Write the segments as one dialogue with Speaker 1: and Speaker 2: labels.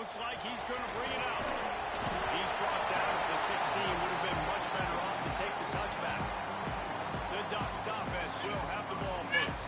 Speaker 1: Looks like he's going to bring it out. He's brought down to the 16. Would have been much better off to take the touchback. The Ducks offense will have the ball first.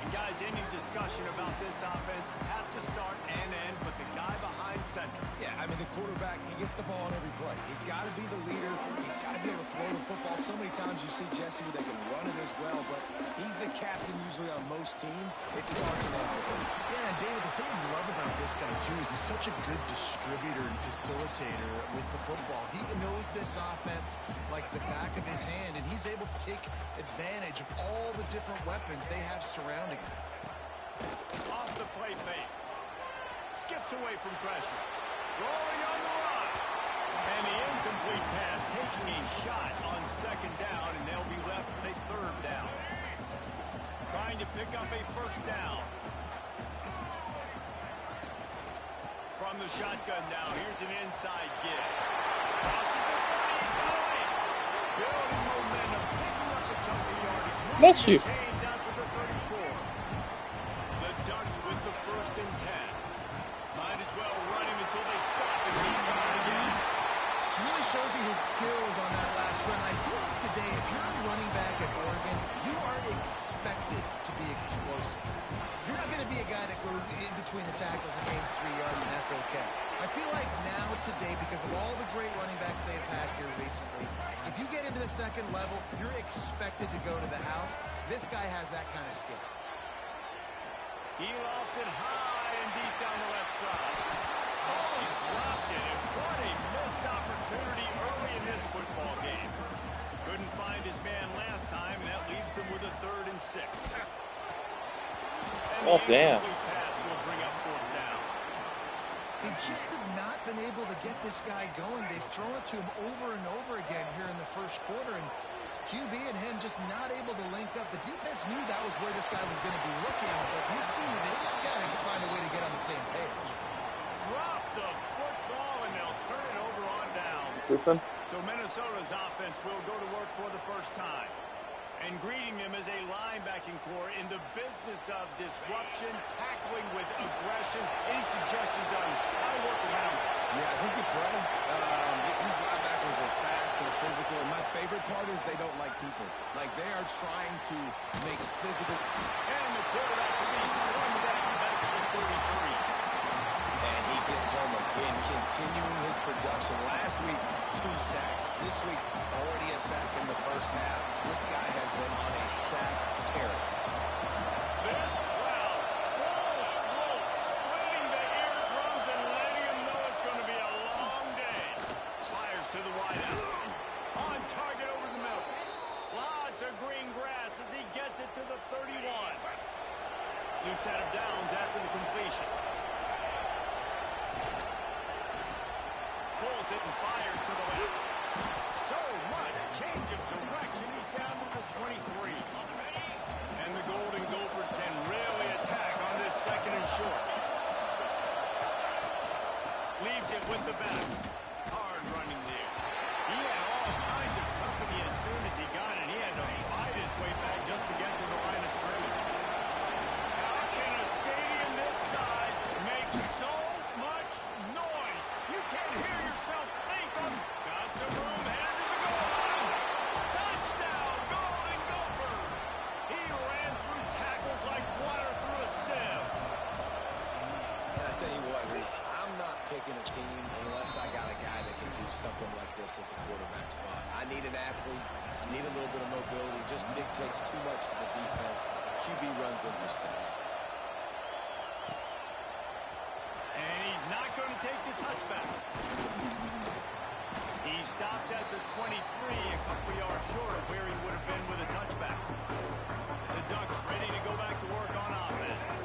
Speaker 1: And guys, any discussion about this offense has to start and end with the guy behind center.
Speaker 2: Yeah, I mean, the quarterback, he gets the ball on every play. He's got to be the leader. He's got to be able to throw the football. So many times you see Jesse where they can run it as well, but he's the captain usually on most teams. It starts and ends with him.
Speaker 3: Yeah, and David, the thing we love about this guy, too, is he's such a good distributor and facilitator with the football. He knows this offense like the back of his hand, and he's able to take advantage of all the different weapons they have surrounding him.
Speaker 1: Off the play fake. Skips away from pressure. Rolling on the run. And the incomplete pass taking a shot on second down, and they'll be left with a third down. Trying to pick up a first down. From the shotgun now, here's an inside give. Crosses the 30, he's going. Building momentum, picking up a chunk of yardage.
Speaker 4: Bless you.
Speaker 1: Chains out to the 34. The Ducks with the 1st and 10. Might as well run him until they stop, and he's gone again.
Speaker 3: It really shows you his skills on that last run. I feel like today, if you're a running back at Oregon, you are expected to be explosive. You're not going to be a guy that goes in between the tackles and gains 3 yards, and that's okay. I feel like now today, because of all the great running backs they've had here recently, if you get into the second level, you're expected to go to the house. This guy has that kind of skill.
Speaker 1: He lofts it high and deep down the left side. Oh, he dropped it, and what a missed opportunity early in this football game. Couldn't find his man last time, and that leaves him with a 3rd and 6. And
Speaker 4: Oh, damn.
Speaker 1: Pass will bring up 4th down.
Speaker 3: They just have not been able to get this guy going. They've thrown it to him over and over again here in the first quarter, and QB and him just not able to link up. The defense knew that was where this guy was going to be looking, but these two, they've got to find a way to get on the same page.
Speaker 1: Drop the football, and they'll turn it over on downs.
Speaker 4: Listen.
Speaker 1: So Minnesota's offense will go to work for the first time. And greeting them as a linebacking core in the business of disruption, tackling with aggression. Any suggestions on how to work around it?
Speaker 2: Yeah, I think you play. These linebackers are fast, they're physical, and my favorite part is they don't like people. Like, they are trying to make physical.
Speaker 1: And the quarterback will be slammed down back to the 33.
Speaker 2: And he gets home again, continuing his production. Last week, 2 sacks. This week, already a sack in the first half. This guy has been on a sack tear.
Speaker 1: This crowd full throat, splitting the eardrums and letting him know it's going to be a long day. Fires to the wideout. On target over the middle. Lots of green grass as he gets it to the 31. New set of downs after the completion. Pulls it and fires to the left. So much change of direction. He's down to the 23. And the Golden Gophers can really attack on this 2nd and short. Leaves it with the back. Hard running there. He had all kinds of company as soon as he got it. He had to fight his way back just to get to the line of scrimmage. How can a stadium this size make so much noise? You can't hear yourself think of. Got some room, headed to the goal line. Touchdown, Golden Gophers. He ran through tackles like water through a sieve.
Speaker 2: And I tell you what, Reese, I'm not picking a team unless I got a guy that can do something like this at the quarterback spot. I need an athlete. I need a little bit of mobility. It just dictates too much to the defense. QB runs in for 6.
Speaker 1: And he's not going to take the touchback. He stopped at the 23, a couple yards short of where he would have been with a touchback. The Ducks ready to go back to work on offense.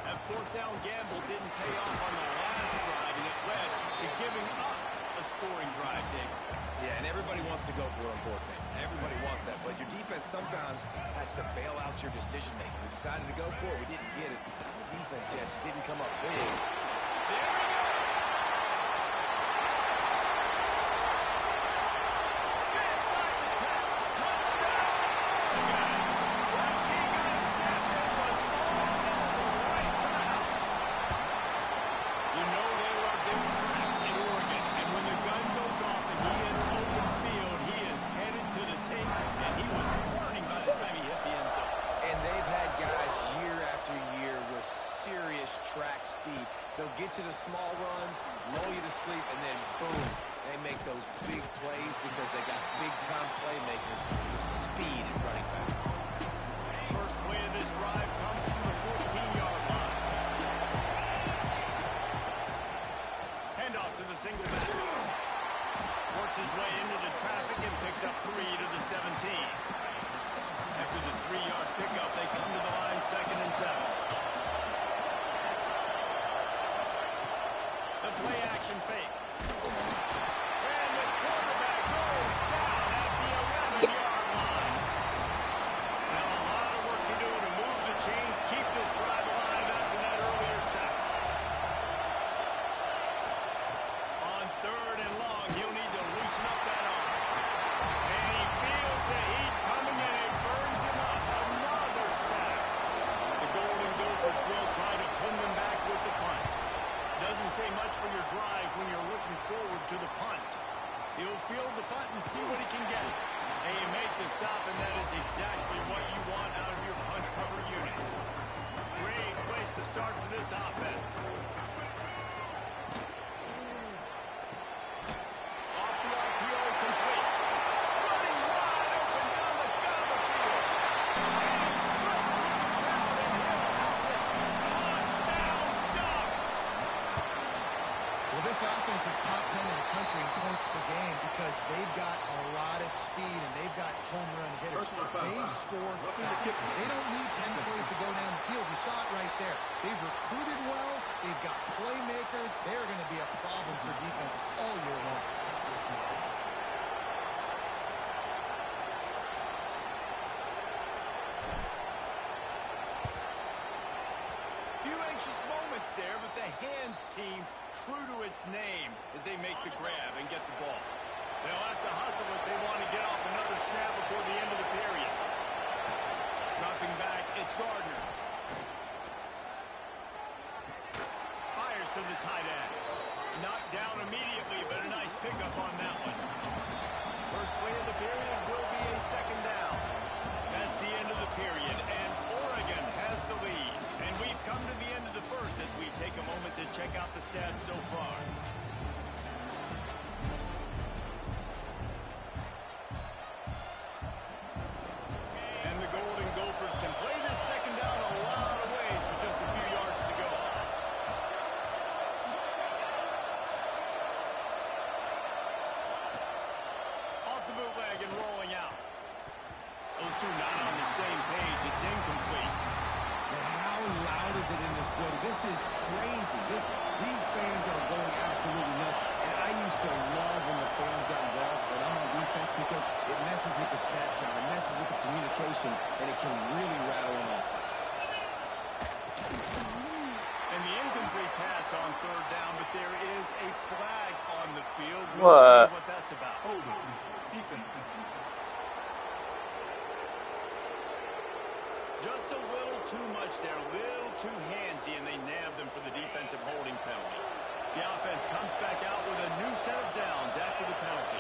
Speaker 1: That 4th down gamble didn't pay off on the last drive, and it led to giving up a scoring drive, Dave.
Speaker 2: Yeah, and everybody wants to go for it on 4th down. Everybody wants that, but your defense sometimes has to bail out your decision-making. We decided to go for it. We didn't get it. The defense, Jesse, didn't come up big.
Speaker 1: There we go. Inside the 10. Touchdown, Oregon. Once he got a step, it was all right to the house. You know they were
Speaker 2: get you the small runs, lull you to sleep, and then boom, they make those big plays because they got big-time playmakers with speed at running back.
Speaker 1: First play of this drive comes from the 14-yard line. Handoff to the single back. Works his way into the traffic and picks up 3 to the 17. After the 3-yard pickup, they come to the line 2nd and 7. The play action fake. And the quarterback goes down at the 11-yard line. Now a lot of work to do to move the chains, keep this drive alive after that earlier sack. On 3rd and long, he'll need to loosen up that arm. And he feels the heat coming and it burns him up. Another sack. The Golden Gophers will try to pin them back with the punt. Doesn't say much for your drive when you're looking forward to the punt. He'll field the punt and see what he can get. And you make the stop, and that is exactly what you want out of your punt cover unit. Great place to start for this offense. Off the RPO, complete. Running wide open down the field. And he's slipped through the crowd, and he'll house it. Touchdown, Ducks!
Speaker 3: Well, this offense is top 10 in the country in points per game because they've got a lot of speed and they've got home run hitters. They score fast. They don't need 10 plays to go down the field. You saw it right there. They've recruited well. They've got playmakers. They're going to be a problem for defenses all year long.
Speaker 1: Few anxious moments there, but the hands team true to its name as they make the grab and get the ball. They'll have to hustle if they want to get off another snap before the end of the period. Dropping back, it's Gardner. Fires to the tight end. Knocked down immediately, but a nice pickup on that one. First play of the period will be a 2nd down. That's the end of the period, and Oregon has the lead. And we've come to the end of the first as we take a moment to check out the stats so far. And the Golden Gophers can play this 2nd down a lot of ways with just a few yards to go. Off the bootleg and rolling out. Those two not on the same page. It's incomplete.
Speaker 2: But how loud is it in this building? This is crazy. These fans are going absolutely nuts. And I used to love when the fans got involved when I'm on defense because it messes with the snap count, it messes with the communication, and it can really rattle an offense.
Speaker 1: And the incomplete pass on 3rd down, but there is a flag on the field. We'll
Speaker 4: What?
Speaker 1: see what that's about. Just a little too much there, a little too handsy, and they nabbed them for the defensive holding penalty. The offense comes back out with a new set of downs after the penalty.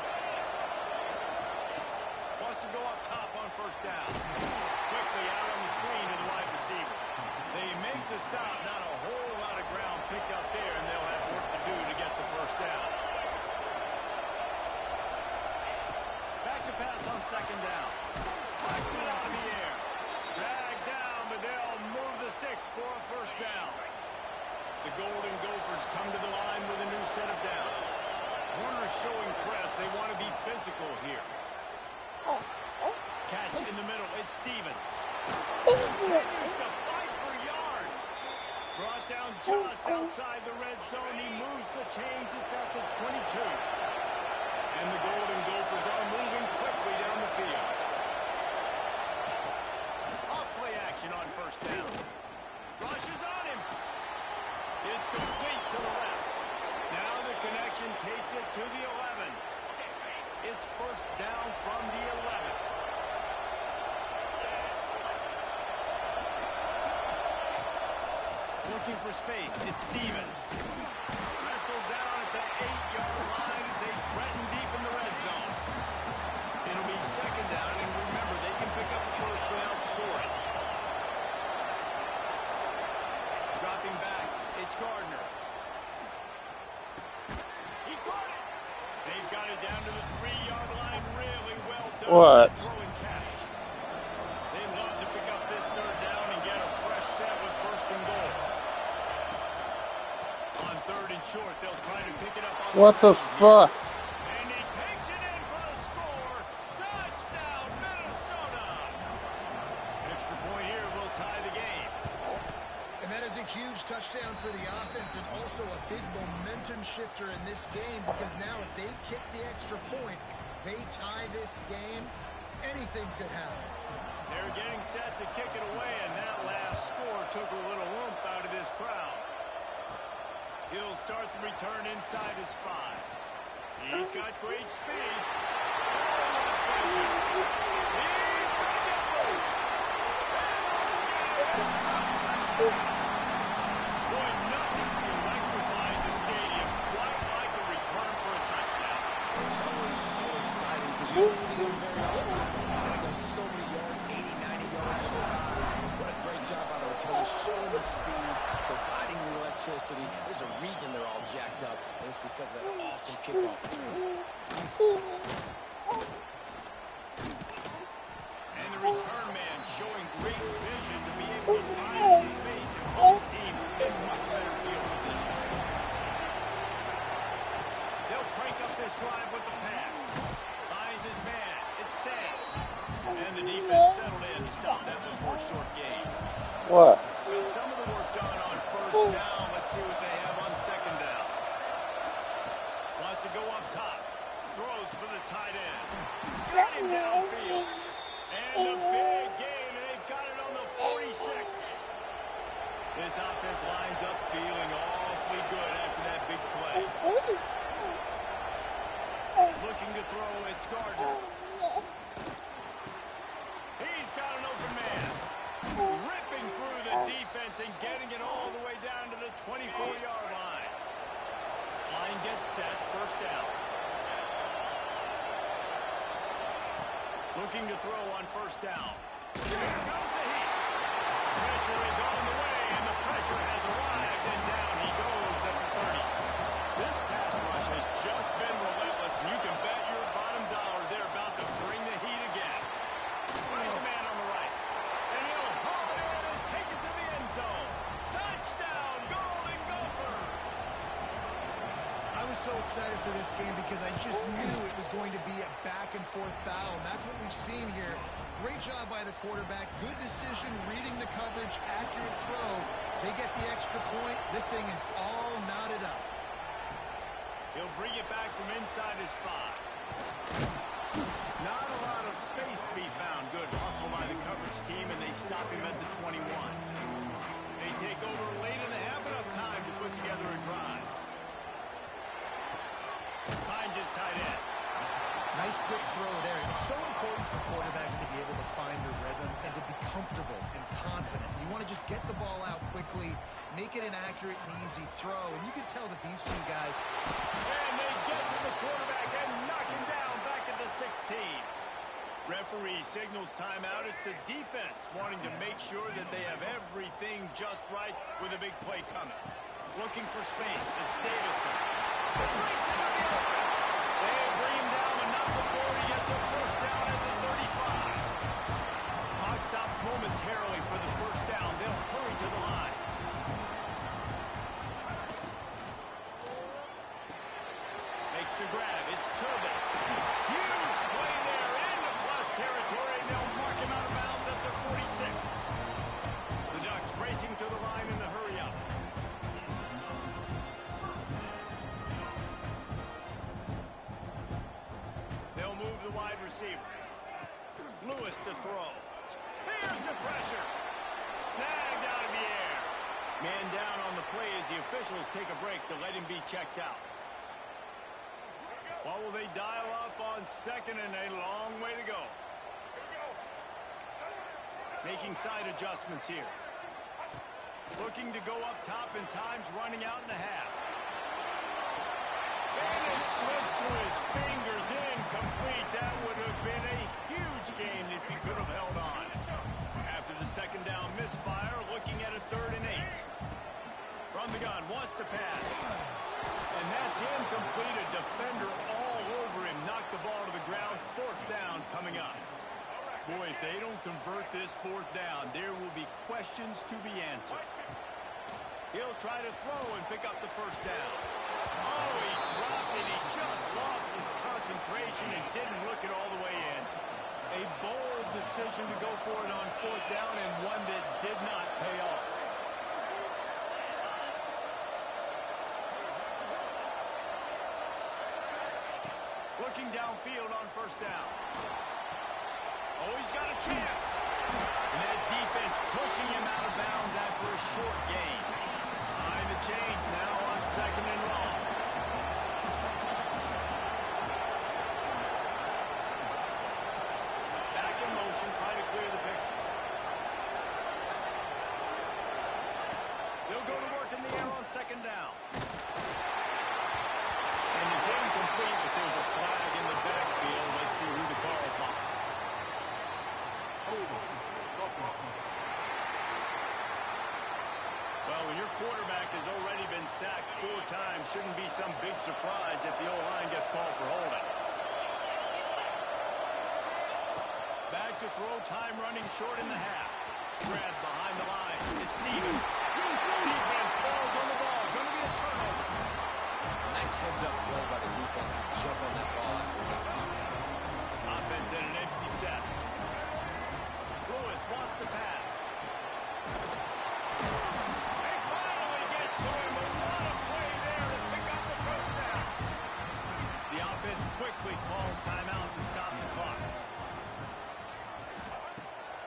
Speaker 1: Wants to go up top on 1st down. Quickly out on the screen to the wide receiver. They make the stop, not a whole lot of ground picked up there, and they'll have work to do to get the 1st down. Back to pass on 2nd down. Flex it out of the air. Dragged down, but they'll move the sticks for a 1st down. The Golden Gophers come to the line with a new set of downs. Corners showing press. They want to be physical here. Catch in the middle. It's Stevens. Continues to fight for yards. Brought down just outside the red zone. He moves the chains. It's at the 22. And the Golden Gophers are moving quickly down the field. Off-play action on 1st down. Rushes on him. It's complete to the left. Now the connection takes it to the 11. It's 1st down from the 11. Looking for space. It's Stevens. Wrestled down at the 8-yard line as they threaten deep in the red zone. It'll be 2nd down, and remember, they can pick up a 1st without scoring. Dropping back, it's Gardner. What? They love to pick up this third down and get a fresh set with first and goal. On third and short, they'll try to pick it up on
Speaker 4: What the fuck?
Speaker 1: And he takes it in for the score. Touchdown, Minnesota. Extra point here will tie the game.
Speaker 3: And that is a huge touchdown for the offense and also a big momentum shifter in this game because now if they kick the extra point, they tie this game, anything could happen.
Speaker 1: They're getting set to kick it away, and that last score took a little oomph out of this crowd. He'll start the return inside his 5. He's got great speed. He's going to get loose. And it's a touchdown. Boy, nothing electrifies a stadium quite like a return for a touchdown.
Speaker 2: It's always so exciting because you don't see them very often. They go so many yards, 80, 90 yards at a time. What a great job by the returners, showing the speed, providing the electricity. There's a reason they're all jacked up, and it's because of that awesome kickoff return.
Speaker 1: And the return man showing great vision to be able to find some space and put his team in much better field position. They'll crank up this drive with the pass. Finds his man. It's Sands. And the defense settled in to stop that one for a short gain.
Speaker 4: What?
Speaker 1: With some of the work done on first down, let's see what they have on second down. Wants to go up top. Throws for the tight end. Got him downfield. And the big gain, and they've got it on the 46. This offense lines up feeling awfully good after that big play. Looking to throw, it's Gardner. He's got an open man. Ripping through the defense and getting it all the way down to the 24-yard line. Line gets set, first down. Looking to throw on first down. Here comes the heat. Pressure is on the way, and the pressure has arrived, and down he goes at the 30. This pass rush has just been relentless, and you can bet your bottom dollar they're about to bring the heat again. Finds a man on the right. And he'll haul it in and take it to the end zone. Touchdown, Golden Gophers!
Speaker 3: I was so excited for this game because I just knew it was going to be a back-and-forth battle, and that's what we've seen here. Great job by the quarterback. Good decision, reading the coverage, accurate throw. They get the extra point. This thing is all knotted up.
Speaker 1: He'll bring it back from inside his 5. Not a lot of space to be found. Good hustle by the coverage team, and they stop him at the 21. They take over late and they have enough time to put together a drive. Finds his tight end.
Speaker 3: Nice quick throw there. It's so important for quarterbacks to be able to find their rhythm and to be comfortable and confident. You want to just get the ball out quickly, make it an accurate and easy throw. And you can tell that these two guys...
Speaker 1: And they get to the quarterback and knock him down back at the 16. Referee signals timeout. It's the defense wanting to make sure that they have everything just right with a big play coming. Looking for space. It's Davison. Breaks into the open. They bring him down, but not before he gets a first down at the 35. Clock stops momentarily for the first down. They'll hurry to the line. Makes the grab. It's Tobin. Huge play there into plus territory, and they'll mark him out of bounds at the 46. The Ducks racing to the line in the hurry up. They'll move the wide receiver. Lewis to throw. Here's the pressure. Snagged out of the air. Man down on the play as the officials take a break to let him be checked out. What will they dial up on second and a long way to go? Making side adjustments here. Looking to go up top, and time's running out in the half. And it slips through his fingers, incomplete. That would have been a huge gain if he could have held on. After the second down misfire, looking at a 3rd and 8. From the gun, wants to pass. And that's incomplete. A defender all over him. Knocked the ball to the ground. 4th down coming. coming up. Boy, if they don't convert this fourth down, there will be questions to be answered. He'll try to throw and pick up the first down. Oh, he dropped it. He just lost his concentration and didn't look it all the way in. A bold decision to go for it on fourth down and one that did not pay off. Looking downfield on first down. Oh, he's got a chance. And that defense pushing him out of bounds after a short gain. Time to change now on second and long. Back in motion, trying to clear the picture. They'll go to work in the air on second down. And it's incomplete, but there's a flag in the backfield. Let's see who the call is on. Well, when your quarterback has already been sacked 4 times, shouldn't be some big surprise if the O-line gets called for holding. Back to throw, time running short in the half. Grabbed behind the line. It's Stevens. Defense falls on the ball. Going to be a turnover.
Speaker 2: Nice heads-up play by the defense to jump on that ball after it got knocked out.
Speaker 1: Offense in an empty set. Lewis wants to pass. They finally get to him, but what a play there to pick up the first down. The offense quickly calls timeout to stop the clock.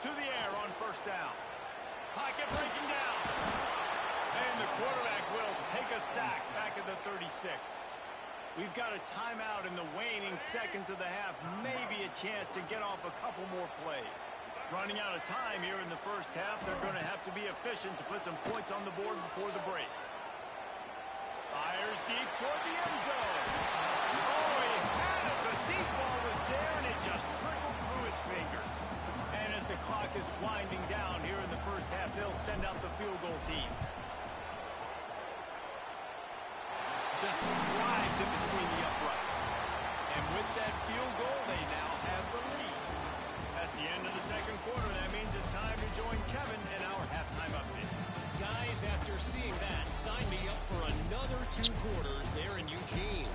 Speaker 1: To the air on first down. Pocket breaking down. And the quarterback will take a sack back at the 36. We've got a timeout in the waning seconds of the half. Maybe a chance to get off a couple more plays. Running out of time here in the first half. They're going to have to be efficient to put some points on the board before the break. Fires deep toward the end zone. Oh, he had it. The deep ball was there, and it just trickled through his fingers. And as the clock is winding down here in the first half, they'll send out the field goal team. Just drives it between the uprights. And with that field goal, they now have the lead. That's the end of the second quarter. That means it's time to join Kevin in our halftime update.
Speaker 4: Guys, after seeing that, sign me up for another 2 quarters there in Eugene.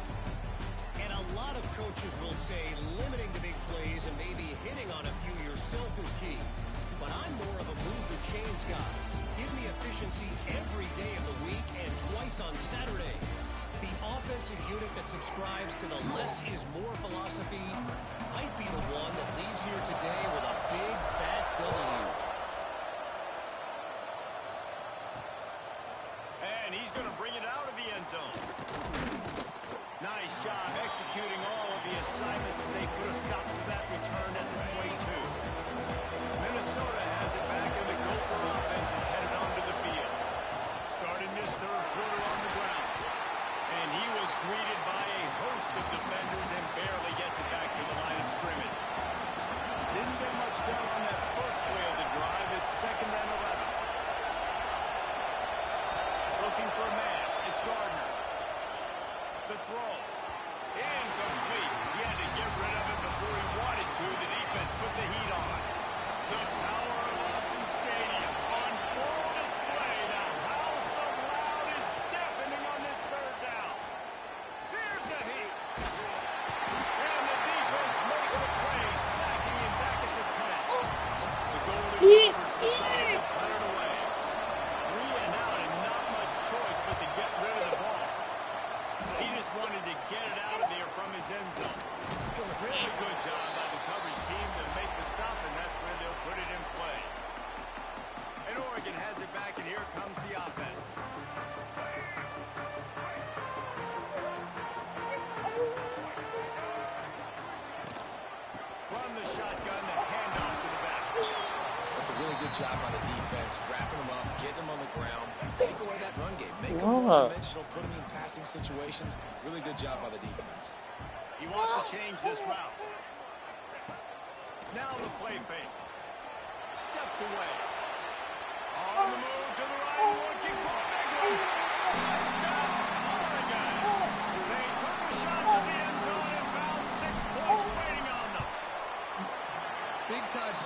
Speaker 4: And a lot of coaches will say limiting the big plays and maybe hitting on a few yourself is key. But I'm more of a move the chains guy. Give me efficiency every day of the week and twice on Saturday. The offensive unit that subscribes to the less is more philosophy might be the one that leaves here today with a big fat W.
Speaker 1: And he's going to bring it out of the end zone. Nice job executing all of the assignments as they put a stop to that return at the 22. Minnesota has it back, and the Gopher offense is headed onto the field. Starting this third quarter on the ground. And he was greeted by a host of defenders and barely gets it back to the line of scrimmage. Didn't get much done on that first play of the drive. It's second and 11. Looking for a man. It's Gardner. The throw. Incomplete. He had to get rid of it before he wanted to. The defense put the heat on. The power of Autzen Stadium on full display. The house of loud is deafening on this third down. Here's the heat. And the defense makes a play, sacking him back at the 10. The Golden Gophers decide to put it away. 3 and out and not much choice but to get rid of the ball. He just wanted to get it out of there from his end zone. Really good job by the coverage team to make the stop, and that's where they'll put it in play. And Oregon has it back, and here comes the offense. From the shotgun, the handoff to the back.
Speaker 2: That's a really good job by the defense, wrapping them up, getting them on the ground, take away that run game, make them one-dimensional, put them in passing situations. Really good job by the defense.
Speaker 1: He wants to change this route. Now the play fake. Steps away. On the move to the right, looking for a big one. Touchdown, Oregon. They took a shot to the end zone and found 6 points waiting on them.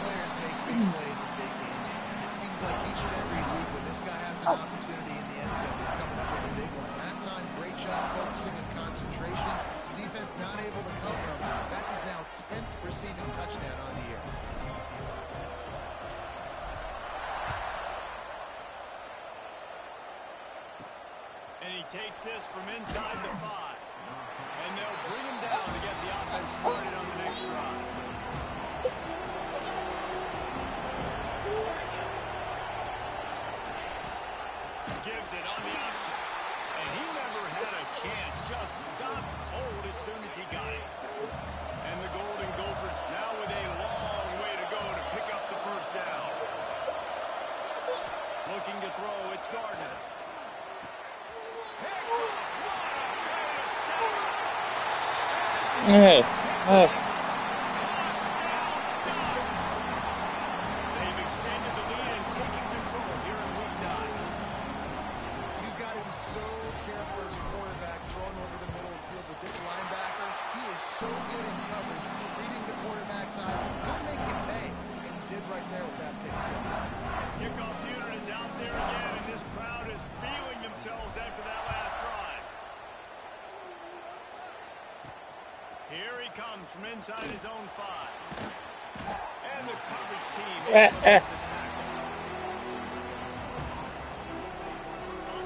Speaker 3: players make big plays in big games. It seems like each and every week when this guy has an opportunity in the end zone, he's coming up with a big one. That time, great job focusing on concentration. Defense not able to cover him. That's his now 10th receiving touchdown on the year.
Speaker 1: And he takes this from inside the 5. And they'll bring him down to get the offense started on the next drive. Gives it on the option. And he never had a chance. Just stopped cold as soon as he got it. And the Golden Gophers now with a long way to go to pick up the first down. Looking to throw, it's Gardner.
Speaker 5: Hey.
Speaker 1: They've extended the lead and taking control here in week 9.
Speaker 3: You've got to be so careful as a quarterback throwing over the middle of the field with this linebacker. He is so good in coverage, reading the quarterback's eyes. He'll make you pay. And he did right there with that pick 6.
Speaker 1: Kickoff unit is out there again, and this crowd is feeling themselves after that last drive. Here he comes from inside his own 5. And the coverage team able to make the tackle.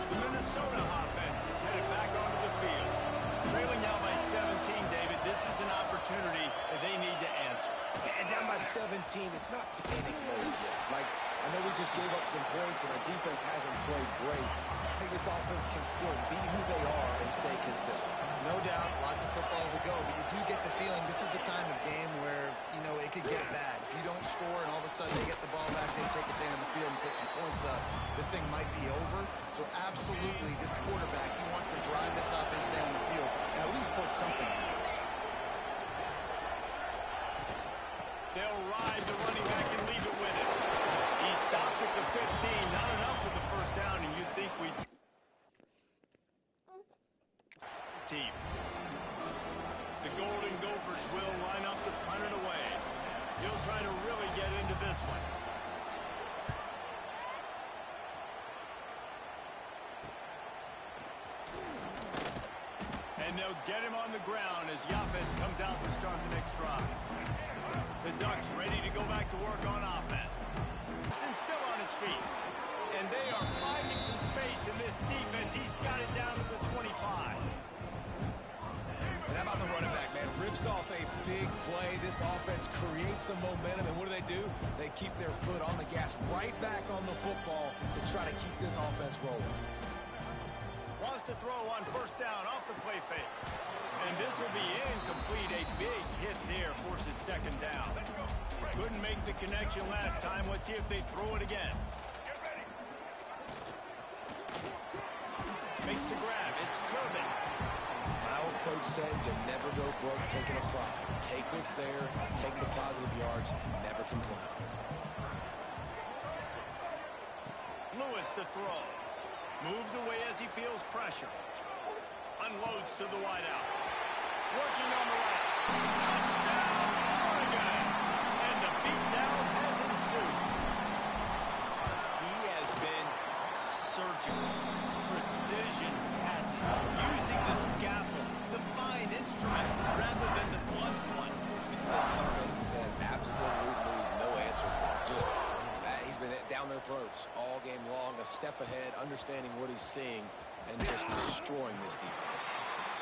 Speaker 1: The Minnesota offense is headed back onto the field. Trailing now by 17, David. This is an opportunity that they need to answer.
Speaker 2: And down by 17, it's not panic mode yet. Like, I know we just gave up some points and our defense hasn't played great. I think this offense can still be who they are and stay consistent.
Speaker 3: No doubt, lots of football to go, but you do get the feeling this is the time of game where, you know, it could get bad. If you don't score and all of a sudden they get the ball back, they take it down the field and put some points up, this thing might be over. So absolutely, this quarterback, he wants to drive this offense down the field and at least put something on it.
Speaker 1: They'll ride the running back and leave it with it. He stopped at the 15. Not enough for the first down, and you'd think we'd see team. The Golden Gophers will line up to punt it away. He'll try to really get into this one. And they'll get him on the ground as the offense comes out to start the next drive. The Ducks ready to go back to work on offense. Houston still on his feet. And they are finding some space in this defense. He's got it down to the 25.
Speaker 2: And how about the running back, man? Rips off a big play. This offense creates some momentum. And what do? They keep their foot on the gas right back on the football to try to keep this offense rolling.
Speaker 1: Wants to throw on first down off the play fake. And this will be incomplete. A big hit there forces second down. Couldn't make the connection last time. Let's see if they throw it again. Makes the grab. It's Turbin.
Speaker 2: My old coach said you never go broke taking a profit. Take what's there, take the positive yards, and never complain.
Speaker 1: Lewis to throw. Moves away as he feels pressure. Unloads to the wideout. Working on the right. Touchdown, Oregon! And the beatdown has ensued. He has been surgical. Precision passes. Using the scalpel, the fine instrument, rather than the blunt one.
Speaker 2: The defense has had absolutely no answer for it. Just, he's been down their throats all game long, a step ahead, understanding what he's seeing, and just destroying this defense.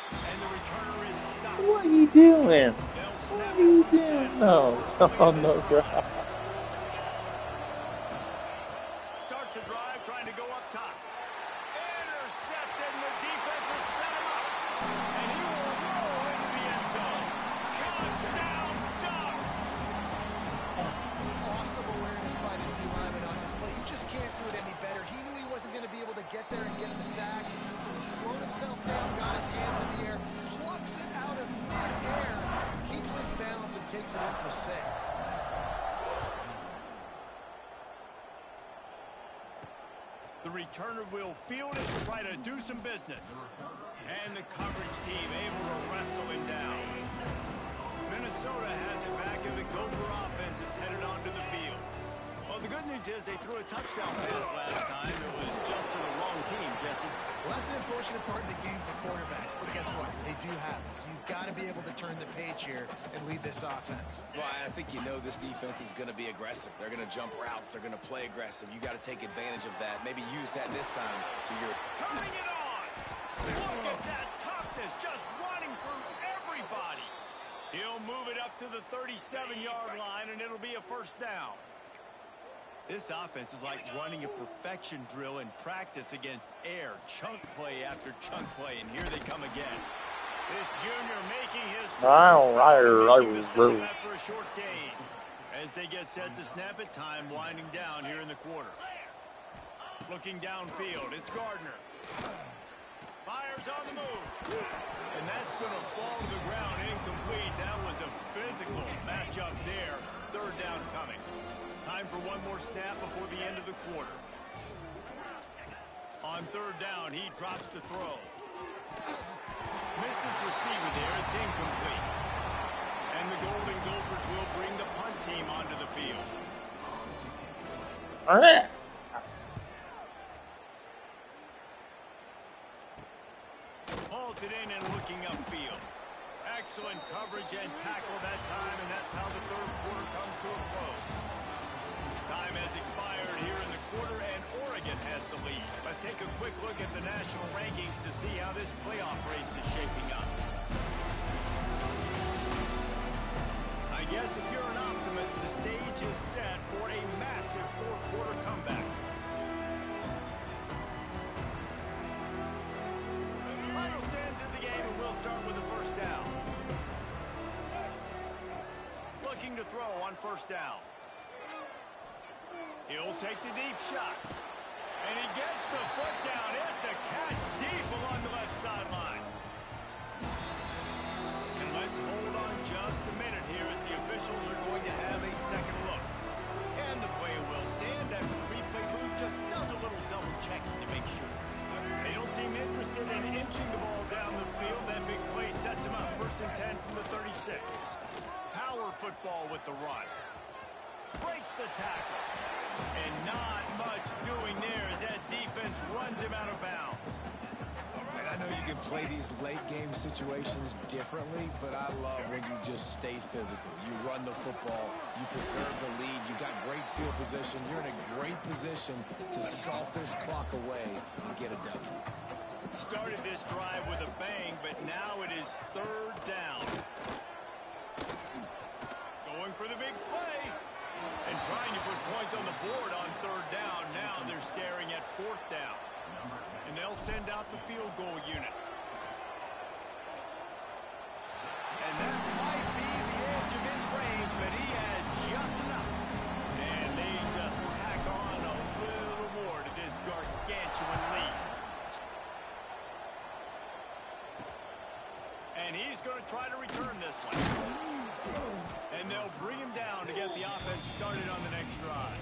Speaker 1: And the returner is stopped.
Speaker 5: What are you doing? What are you doing? No. Oh, no, God.
Speaker 1: Starts a drive trying to go up top. Intercepted, and the defense has set him up. And he will roll into the end zone. Touchdown, Ducks!
Speaker 3: Awesome awareness by the D-lineman on this play. You just can't do it any better. He knew he wasn't going to be able to get there and get the sack, so he slowed himself down, got his hands in the air, plucks it out of mid-air, keeps his balance, and takes it in for 6.
Speaker 1: The returner will field it and try to do some business. And the coverage team able to wrestle him down. Minnesota has it back, and the Gopher offense is headed onto the field. Well, the good news is they threw a touchdown pass last time. It was just to the wrong team, Jesse.
Speaker 3: Well, that's an unfortunate part of the game for quarterbacks, but guess what? They do have it, so you've got to be able to turn the page here and lead this offense.
Speaker 2: Well, I think you know this defense is going to be aggressive. They're going to jump routes. They're going to play aggressive. You got to take advantage of that. Maybe use that this time to your...
Speaker 1: Turning it on! Look at that toughness, just running through everybody. He'll move it up to the 37-yard line, and it'll be a first down. This offense is like running a perfection drill in practice against air. Chunk play after chunk play, and here they come again. This junior making his after a short gain. As they get set to snap it, time winding down here in the quarter. Looking downfield, it's Gardner. Fires on the move. And that's going to fall to the ground incomplete. That was a physical matchup there. Third down coming. Time for one more snap before the end of the quarter. On third down, he drops the throw. Missed his receiver there. It's incomplete. And the Golden Gophers will bring the punt team onto the field. Halted in and looking upfield. Excellent coverage and tackle that time, and that's how the third quarter comes to a close. Time has expired here in the quarter, and Oregon has the lead. Let's take a quick look at the national rankings to see how this playoff race is shaping up. I guess if you're an optimist, the stage is set for a massive fourth quarter comeback. Final stands in the game, and we'll start with the first down. Looking to throw on first down. He'll take the deep shot. And he gets the foot down. It's a catch deep along the left sideline. And let's hold on just a minute here as the officials are going to have a second look. And the play will stand after the replay booth just does a little double checking to make sure. They don't seem interested in inching the ball down the field. That big play sets him up. First and 10 from the 36. Power football with the run. Breaks the tackle. And not much doing there as that defense runs him out of bounds.
Speaker 2: And I know you can play these late game situations differently, but I love when you just stay physical. You run the football, you preserve the lead, you got great field position, you're in a great position to salt this clock away and get a W.
Speaker 1: Started this drive with a bang, but now it is third down. Going for the big play. And trying to put points on the board on third down. Now they're staring at fourth down. And they'll send out the field goal unit. And that might be the edge of his range, but he had just enough. And they just tack on a little more to this gargantuan lead. And he's going to try to return this one. And they'll bring him down to get the offense started on the next drive.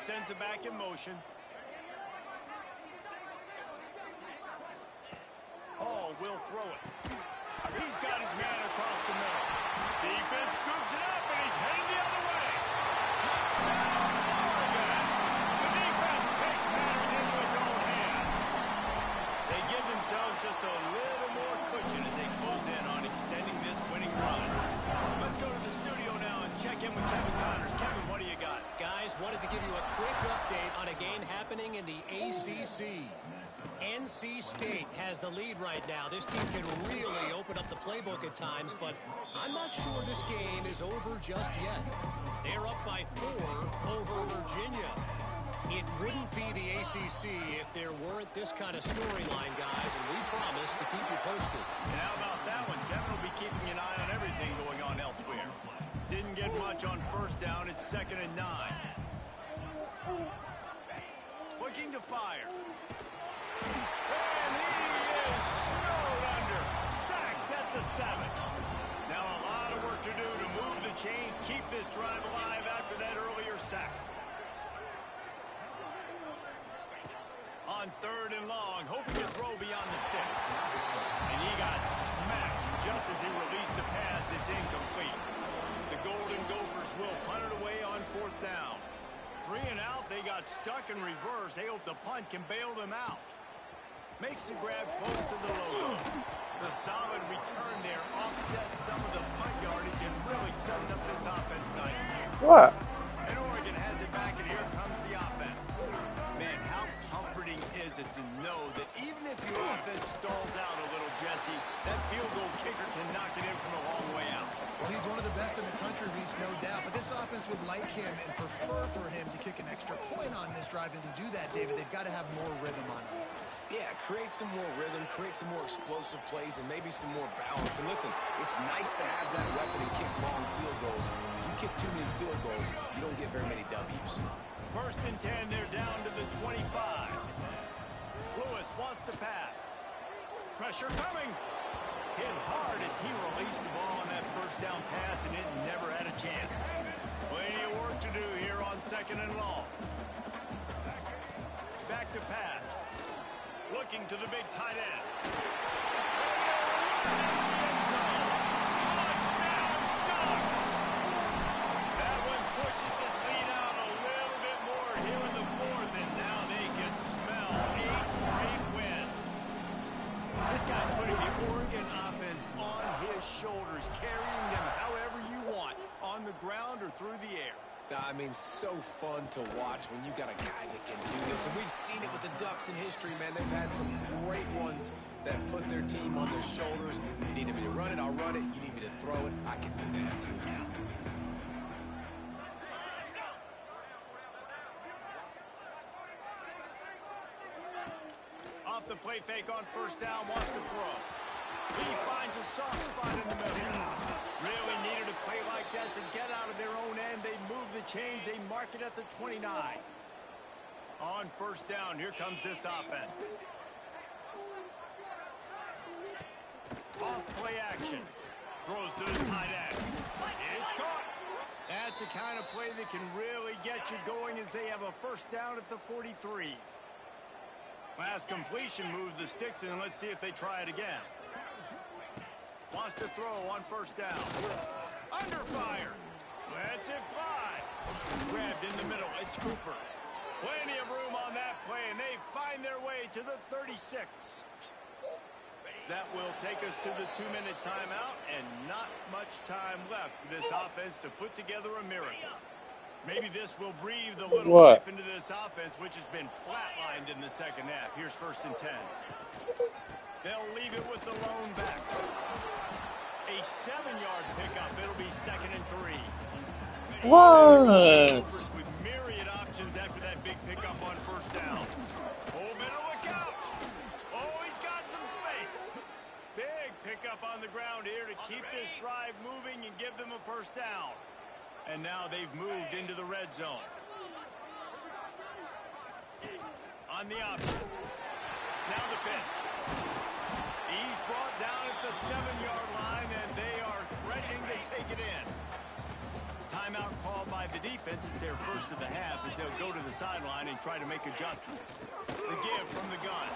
Speaker 1: Sends it back in motion. Hall will throw it. He's got his man across the middle. Defense scoops it up, and he's heading the other way. Touchdown, Oregon! The defense takes matters into its own hands. They give themselves just a little more cushion as they close in on extending this winning run. Let's go to the studio now and check in with Kevin Connors. Kevin, what do you got?
Speaker 4: Guys, wanted to give you a quick update on a game happening in the ACC. NC State has the lead right now. This team can really open up the playbook at times, but I'm not sure this game is over just yet. They're up by 4 over Virginia. It wouldn't be the ACC if there weren't this kind of storyline, guys, and we promise to keep you posted.
Speaker 1: And how about that one? Kevin will be keeping an eye on everything going on elsewhere. Didn't get much on first down. It's 2nd and 9. Looking to fire. And he is snowed under. Sacked at the 7. Now a lot of work to do to move the chains, keep this drive alive after that earlier sack. On on 3rd and long, hoping to throw beyond the sticks. And he got smacked just as he released the pass. It's incomplete. The Golden Gophers will punt it away on 4th down. 3 and out, they got stuck in reverse. They hope the punt can bail them out. Makes the grab close to the logo. The solid return there offsets some of the punt yardage and really sets up this offense nicely.
Speaker 5: What?
Speaker 1: And Oregon has it back, and here comes the offense. Man, how comforting is it to know that even if your offense stalls out a little, Jesse, that field goal kicker can knock it in from a long way out.
Speaker 3: Well, he's one of the best in the country, Reese, no doubt. But this offense would like him and prefer for him to kick an extra point on this drive. And to do that, David, they've got to have more rhythm on offense.
Speaker 2: Yeah, create some more rhythm, create some more explosive plays, and maybe some more balance. And listen, it's nice to have that weapon and kick long field goals. You kick too many field goals, you don't get very many W's.
Speaker 1: 1st and 10, they're down to the 25. Lewis wants to pass. Pressure coming. Hit hard as he released the ball on that 1st down pass, and it never had a chance. Plenty of work to do here on 2nd and long. Back to pass. Looking to the big tight end. Touchdown, Ducks! That one pushes this lead out a little bit more here in the 4th, and now they can smell 8 straight wins. This guy's putting the Oregon offense on his shoulders, carrying them however you want, on the ground or through the air.
Speaker 2: I mean, so fun to watch when you got a guy that can do this. And we've seen it with the Ducks in history, man. They've had some great ones that put their team on their shoulders. You need me to run it, I'll run it. You need me to throw it, I can do that too.
Speaker 1: Off the play fake on 1st down, wants to throw. He finds a soft spot in the middle. Really needed a play like that to get out of their own end. They move the chains. They mark it at the 29. On 1st down, here comes this offense. Off play action. Throws to the tight end. It's caught. That's the kind of play that can really get you going as they have a 1st down at the 43. Last completion moves the sticks in. Let's see if they try it again. Wants to throw on 1st down. Under fire. Lets it fly. Grabbed in the middle. It's Cooper. Plenty of room on that play, and they find their way to the 36. That will take us to the 2-minute timeout, and not much time left for this offense to put together a miracle. Maybe this will breathe a little life into this offense, which has been flatlined in the 2nd half. Here's 1st and 10. They'll leave it with the lone back. A 7-yard pickup. It'll be 2nd and 3.
Speaker 5: What?
Speaker 1: With myriad options after that big pickup on 1st down. Oh, better look out. Oh, he's got some space. Big pickup on the ground here to keep this drive moving and give them a 1st down. And now they've moved into the red zone. On the option. Now the pitch. He's brought down at the 7-yard line, and they are threatening to take it in. Timeout called by the defense. It's their 1st of the half as they'll go to the sideline and try to make adjustments. The give from the gun.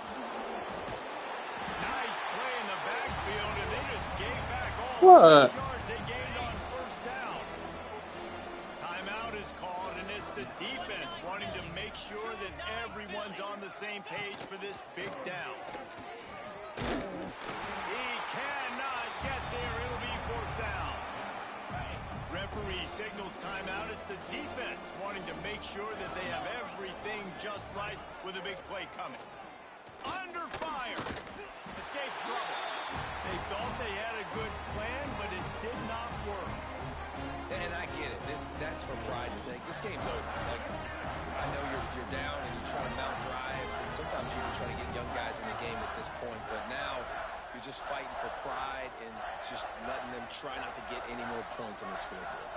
Speaker 1: Nice play in the backfield, and they just gave back all 6 yards they gained on 1st down. Timeout is called, and it's the defense wanting to make sure that everyone's on the same page for this big down. He cannot get there. It'll be 4th down. Referee signals timeout. It's the defense wanting to make sure that they have everything just right with a big play coming. Under fire. Escapes trouble. They thought they had a good plan, but it did not work.
Speaker 2: And I get it. That's for pride's sake. This game's over. Like, I know you're down and you're trying to mount drives, and sometimes you're even trying to get young guys in the game at this point. But now you're just fighting for pride and just letting them try not to get any more points on the scoreboard.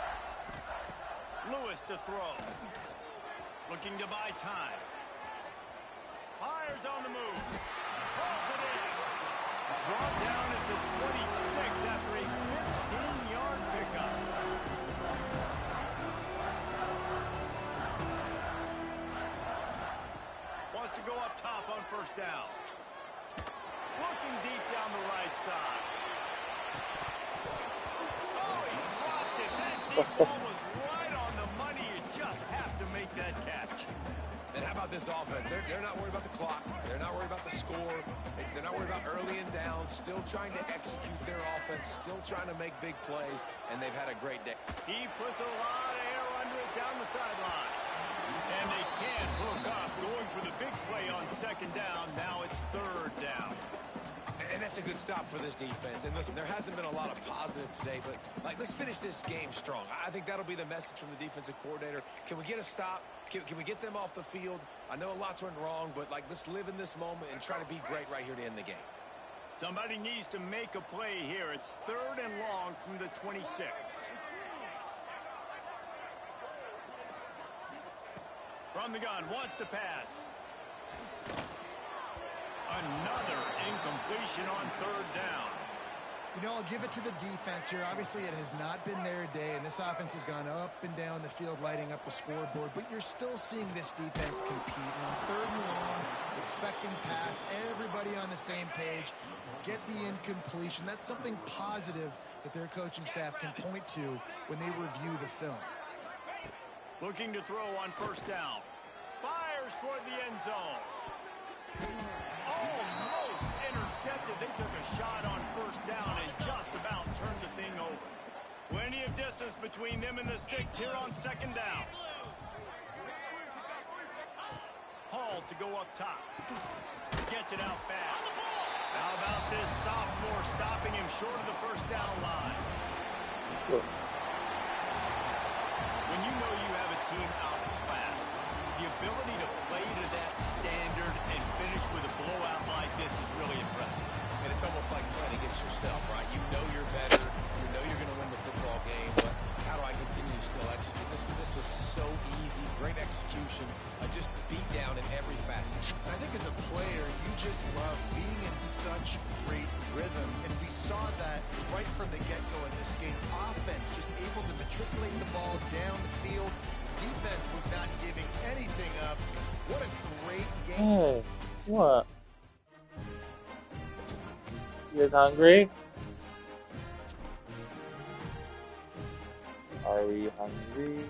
Speaker 1: Lewis to throw. Looking to buy time. Fires on the move. Pulls it in. Brought down at the 26 after a 15-yard pickup. Wants to go up top on down. Looking deep down the right side. Oh, he dropped it. That deep ball was right on the money. You just have to make that catch.
Speaker 2: And how about this offense? They're not worried about the clock. They're not worried about the score. They're not worried about early and down. Still trying to execute their offense. Still trying to make big plays. And they've had a great day.
Speaker 1: He puts a lot of air under it down the sideline. And they can't hook up. Going for the big play on second down. Now it's third down.
Speaker 2: And that's a good stop for this defense. And listen, there hasn't been a lot of positive today, but let's finish this game strong. I think that'll be the message from the defensive coordinator. Can we get a stop? Can we get them off the field? I know lots went wrong, but let's live in this moment and try to be great right here to end the game.
Speaker 1: Somebody needs to make a play here. It's third and long from the 26. From the gun, wants to pass. Another incompletion on third down.
Speaker 3: You know, I'll give it to the defense here. Obviously, it has not been their day, and this offense has gone up and down the field, lighting up the scoreboard. But you're still seeing this defense compete. And on third and long, expecting pass, everybody on the same page, get the incompletion. That's something positive that their coaching staff can point to when they review the film.
Speaker 1: Looking to throw on first down. Fires toward the end zone. Almost intercepted. They took a shot on first down and just about turned the thing over. Plenty of distance between them and the sticks here on second down. Hall to go up top. Gets it out fast. How about this sophomore stopping him short of the first down line? When you know you have a team outclassed, the ability to play to that standard and finish with a blowout like this is really impressive.
Speaker 2: And it's almost like playing against yourself, right? You know you're better. You know you're going to win the football game, but how do I continue to still execute? This was so easy. Great execution. Just beat down in every facet.
Speaker 3: I think as a player, you just love being in such great rhythm, and we saw that right from the get-go in this game. Offense just able to matriculate the ball down the field. Defense was not giving anything up. What a great game.
Speaker 5: Hey, what? You guys hungry? Are we hungry?